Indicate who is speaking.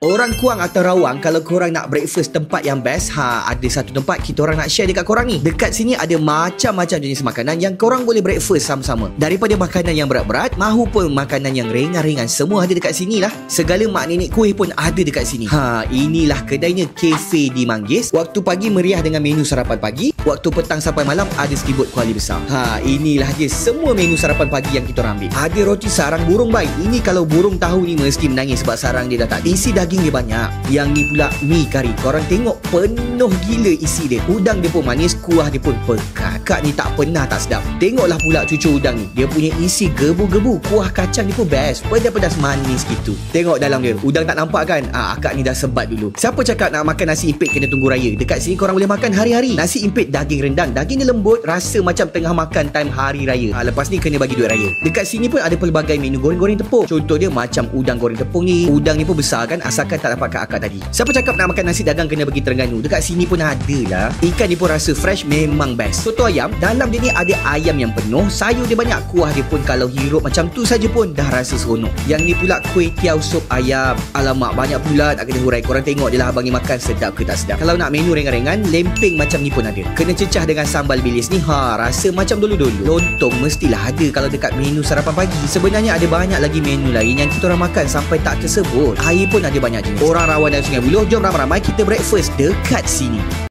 Speaker 1: Orang Kuang atau Rawang, kalau korang nak breakfast tempat yang best, ada satu tempat kita orang nak share dekat korang ni. Dekat sini ada macam-macam jenis makanan yang korang boleh breakfast sama-sama. Daripada makanan yang berat-berat mahupun makanan yang ringan-ringan, semua ada dekat sini lah. Segala mak nenek kuih pun ada dekat sini. Inilah kedainya, Cafe di Manggis. Waktu pagi meriah dengan menu sarapan pagi, waktu petang sampai malam ada steamboat kuali besar. Inilah dia semua menu sarapan pagi yang kita orang ambil. Ada roti sarang burung bai. Ini kalau burung tahu ni mesti menangis sebab sarang dia dah tak isi daging dia banyak. Yang ni pula mi kari. Korang tengok penuh gila isi dia. Udang dia pun manis, kuah dia pun pekat. Kak ni tak pernah tak sedap. Tengoklah pula cucu udang ni. Dia punya isi gebu-gebu. Kuah kacang dia pun best. Pedas-pedas manis gitu. Tengok dalam dia. Udang tak nampak kan? Akak ni dah sebat dulu. Siapa cakap nak makan nasi impit kena tunggu raya? Dekat sini korang boleh makan hari-hari. Nasi impit daging rendang. Daging dia lembut, rasa macam tengah makan time hari raya. Lepas ni kena bagi duit raya. Dekat sini pun ada pelbagai menu goreng-goreng tepung. Contoh dia macam udang goreng tepung ni. Udang ni pun besar kan, asalkan tak dapat kat akak tadi. Siapa cakap nak makan nasi dagang kena bagi Terengganu? Dekat sini pun ada lah. Ikan ni pun rasa fresh, memang best. Soto ayam, dalam dia ni ada ayam yang penuh, sayur dia banyak, kuah dia pun kalau hirup macam tu saja pun dah rasa seronok. Yang ni pula kuih tiaw sup ayam. Alamak, banyak pula tak kena hurai. Korang tengok je lah abang ni makan sedap ke tak sedap. Kalau nak menu ringan-ringan, lempeng macam ni pun ada. Kena cecah dengan sambal bilis ni, rasa macam dulu-dulu. Lontong mestilah ada kalau dekat menu sarapan pagi. Sebenarnya ada banyak lagi menu lain yang kita orang makan sampai tak tersebut. Air pun ada banyak jenis. Orang Rawang dan Sungai Buloh, jom ramai-ramai kita breakfast dekat sini.